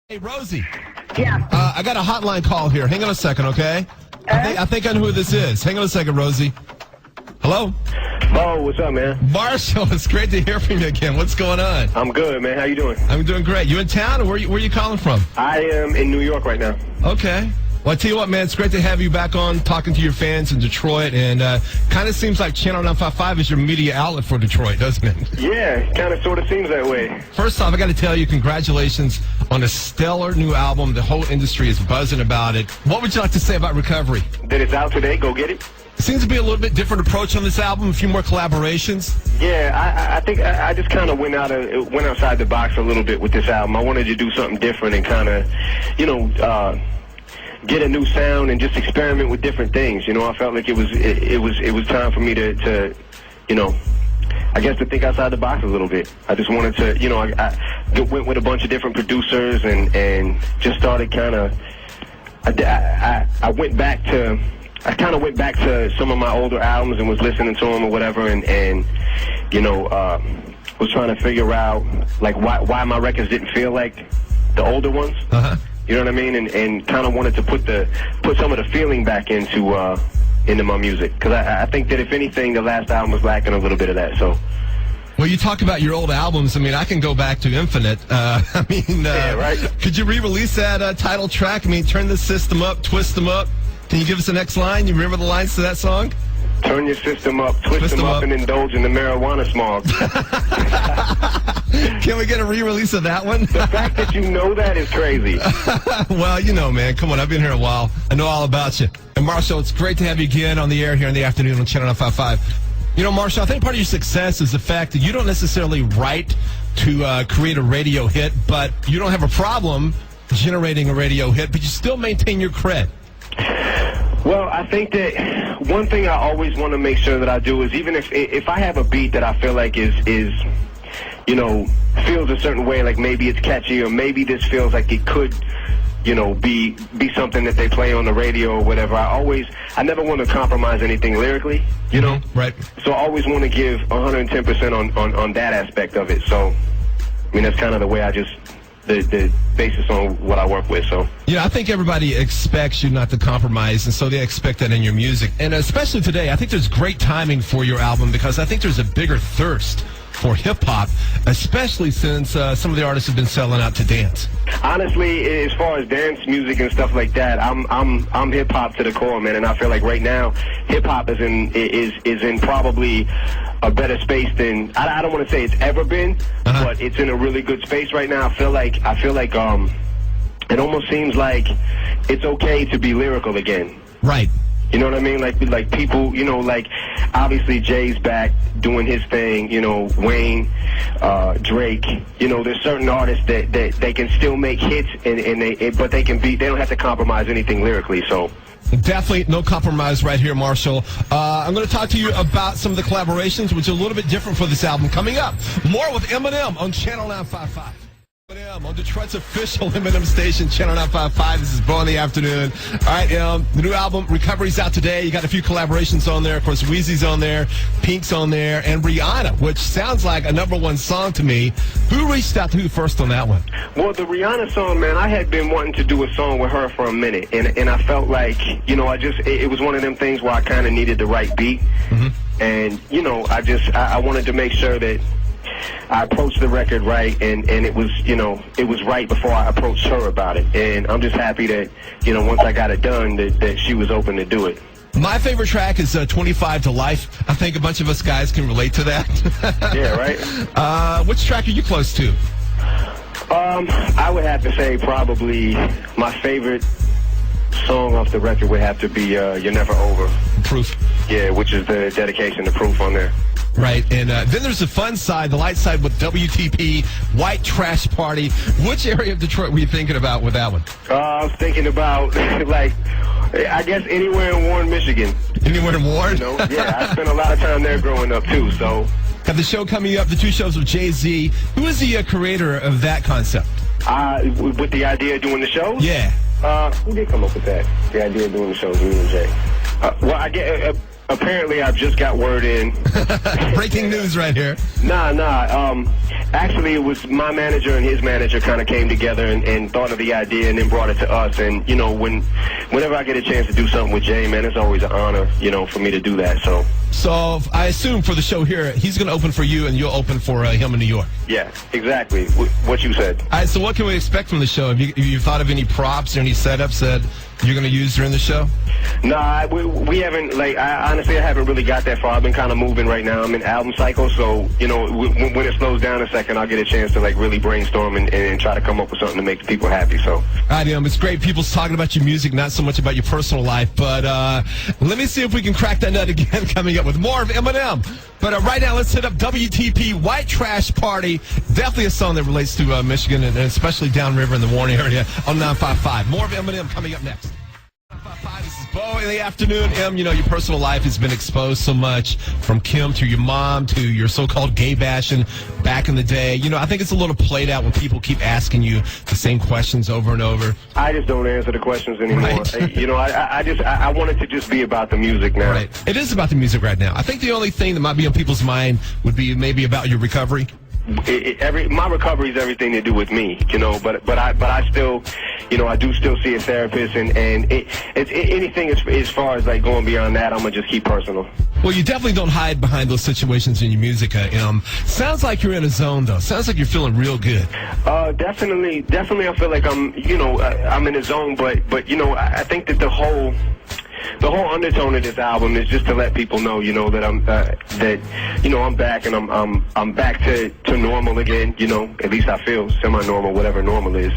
Hey, Rosie. Yeah. I got a hotline call here. Hang on a second, okay? I think I know who this is. Hang on a second, Rosie. Hello? Bo, what's up, man? Marshall, it's great to hear from you again. What's going on? I'm good, man. How you doing? I'm doing great. You in town, or where you calling from? I am in New York right now. Okay. Well, I tell you what, man, it's great to have you back on talking to your fans in Detroit, and kind of seems like Channel 955 is your media outlet for Detroit, doesn't it? Yeah, kind of sort of seems that way. First off, I got to tell you, congratulations on a stellar new album. The whole industry is buzzing about it. What would you like to say about Recovery? That it's out today. Go get it. Seems to be a little bit different approach on this album, a few more collaborations. Yeah, I think I just kind of went outside the box a little bit with this album. I wanted to do something different and kind of, get a new sound and just experiment with different things. You know, I felt like it was time for me to I guess to think outside the box a little bit. I just wanted to, I went with a bunch of different producers and just started kind of. I went back to some of my older albums and was listening to them or whatever, and was trying to figure out like why my records didn't feel like the older ones. Uh-huh. You know what I mean? And kind of wanted to put some of the feeling back into my music, because I think that if anything, the last album was lacking a little bit of that. So. Well, you talk about your old albums. I mean, I can go back to Infinite. Yeah, right. Could you re-release that title track? I mean, turn the system up, twist them up. Can you give us the next line? You remember the lines to that song? Turn your system up, twist them up, and indulge in the marijuana smog. Can we get a re-release of that one? The fact that you know that is crazy. Well, man, come on. I've been here a while. I know all about you. And Marshall, it's great to have you again on the air here in the afternoon on Channel 955. You know, Marshall, I think part of your success is the fact that you don't necessarily write to create a radio hit, but you don't have a problem generating a radio hit, but you still maintain your cred. Well, I think that one thing I always want to make sure that I do is, even if I have a beat that I feel like is feels a certain way, like maybe it's catchy or maybe this feels like it could, be something that they play on the radio or whatever. I never want to compromise anything lyrically, Right. So I always want to give 110% on that aspect of it. So, I mean, that's kind of the way the basis on what I work with. So I think everybody expects you not to compromise, and so they expect that in your music. And especially today, I think there's great timing for your album, because I think there's a bigger thirst for hip-hop, especially since some of the artists have been selling out to dance. Honestly, as far as dance music and stuff like that, I'm hip-hop to the core, man, and I feel like right now hip-hop is in probably a better space than I don't want to say it's ever been, but it's in a really good space right now. I feel like it almost seems like it's okay to be lyrical again. Right. You know what I mean? Like people, like obviously Jay's back doing his thing, Wayne, Drake, there's certain artists that they can still make hits but they don't have to compromise anything lyrically, so. Definitely no compromise right here, Marshall. I'm going to talk to you about some of the collaborations, which are a little bit different for this album. Coming up, more with Eminem on Channel 955. Eminem on Detroit's official Eminem station, Channel 955. This is Bo in the afternoon. All right, the new album, Recovery's out today. You got a few collaborations on there. Of course, Weezy's on there, Pink's on there, and Rihanna, which sounds like a #1 song to me. Who reached out to who first on that one? Well, the Rihanna song, man, I had been wanting to do a song with her for a minute, and I felt like, it was one of them things where I kind of needed the right beat, and, I wanted to make sure that I approached the record right, and it was, it was right before I approached her about it. And I'm just happy that, once I got it done, that she was open to do it. My favorite track is 25 to Life. I think a bunch of us guys can relate to that. Yeah, right? Which track are you close to? I would have to say probably my favorite song off the record would have to be You're Never Over. Proof. Yeah, which is the dedication to Proof on there. Right, and then there's the fun side, the light side with WTP, White Trash Party. Which area of Detroit were you thinking about with that one? I was thinking about, I guess anywhere in Warren, Michigan. Anywhere in Warren? Yeah, I spent a lot of time there growing up, too, so. Have the show coming up, the 2 shows with Jay-Z. Who is the creator of that concept? With the idea of doing the shows? Yeah. Who did come up with that? The idea of doing the shows, me and Jay. Well, I get... Apparently, I've just got word in. Breaking news right here. Nah. Actually, it was my manager and his manager kind of came together and thought of the idea and then brought it to us. And, you know, whenever I get a chance to do something with Jay, man, it's always an honor, you know, for me to do that. So I assume for the show here, he's going to open for you and you'll open for him in New York. Yeah, exactly. What you said. All right, so what can we expect from the show? Have you thought of any props or any setups that you're going to use during the show? Nah, we haven't, honestly, I haven't really got that far. I've been kind of moving right now. I'm in album cycle, so, you know, when it slows down a second, I'll get a chance to, really brainstorm and try to come up with something to make the people happy, so. All right, it's great. People's talking about your music, not so much about your personal life, but let me see if we can crack that nut again coming up with more of Eminem. But right now, let's hit up WTP, White Trash Party. Definitely a song that relates to Michigan and especially downriver in the Warren area on 955. More of Eminem coming up next. 955, this is Bo in the afternoon. Em, you know, your personal life has been exposed so much, from Kim to your mom to your so-called gay bashing back in the day. You know, I think it's a little played out when people keep asking you the same questions over and over. I just don't answer the questions anymore. Right. You know, I want it to just be about the music now. Right. It is about the music right now. I think the only thing that might be on people's mind would be maybe about your recovery. My recovery is everything to do with me, you know. But I still, you know, I do still see a therapist, and it's anything as far as going beyond that, I'm gonna just keep personal. Well, you definitely don't hide behind those situations in your music. Sounds like you're in a zone, though. Sounds like you're feeling real good. Definitely. I feel like I'm in a zone, but you know, I think that the whole undertone of this album is just to let people know, you know, that I'm back and I'm back to normal again. You know, at least I feel semi-normal, whatever normal is.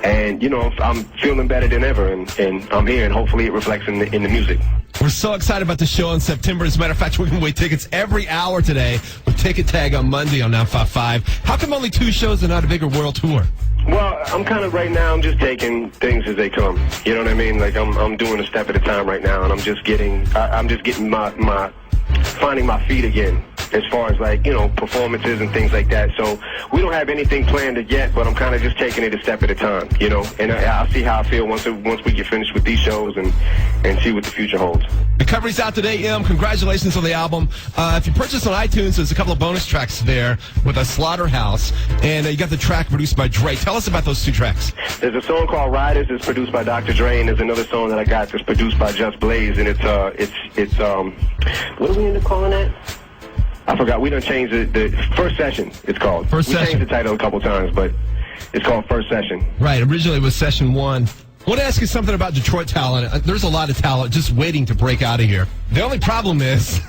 And you know, I'm feeling better than ever, and I'm here, and hopefully it reflects in the music. We're so excited about the show in September. As a matter of fact, we're going to wait tickets every hour today with Ticket Tag on Monday on 955. How come only 2 shows and not a bigger world tour? Well, I'm kind of right now, I'm just taking things as they come. You know what I mean? Like I'm doing a step at a time right now, and I'm just getting finding my feet again as far as performances and things like that. So we don't have anything planned yet, but I'm kind of just taking it a step at a time, you know. And I'll see how I feel once we get finished with these shows and see what the future holds. Recovery's out today, Em. Congratulations on the album. If you purchase on iTunes, there's a couple of bonus tracks there with a Slaughterhouse, and you got the track produced by Dre. Tell us about those 2 tracks. There's a song called Riders that's produced by Dr. Dre, and there's another song that I got that's produced by Just Blaze, and it's what do we end up calling that? I forgot. We done changed the First Session, it's called. First Session. We changed the title a couple times, but it's called First Session. Right. Originally it was Session 1. I want to ask you something about Detroit talent. There's a lot of talent just waiting to break out of here. The only problem is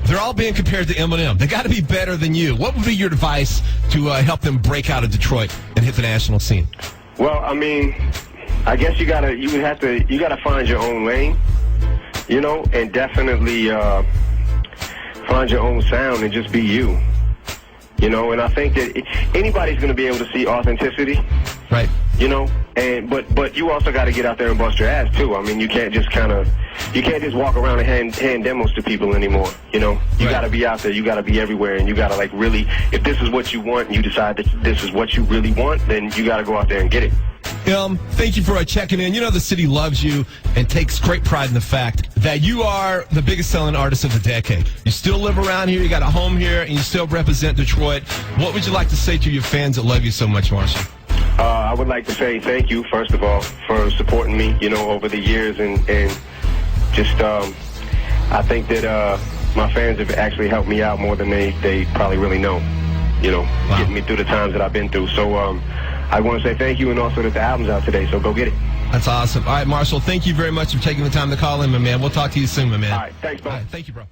they're all being compared to Eminem. They got to be better than you. What would be your advice to help them break out of Detroit and hit the national scene? Well, I mean, I guess you gotta find your own lane, you know, and definitely find your own sound and just be you. You know, and I think that anybody's going to be able to see authenticity. Right. You know, but you also got to get out there and bust your ass too. I mean, you can't just walk around and hand demos to people anymore. You know, you got to be out there. You got to be everywhere, and you got to really. If this is what you want, and you decide that this is what you really want, then you got to go out there and get it. Thank you for checking in. You know the city loves you and takes great pride in the fact that you are the biggest selling artist of the decade. You still live around here, you got a home here, and you still represent Detroit. What would you like to say to your fans that love you so much, Marshall? I would like to say thank you, first of all, for supporting me, you know, over the years, and just I think that my fans have actually helped me out more than they probably really know, you know, getting me through the times that I've been through. So I want to say thank you, and also that the album's out today, so go get it. That's awesome. All right, Marshall, thank you very much for taking the time to call in, my man. We'll talk to you soon, my man. All right, thanks, bro. All right, thank you, bro.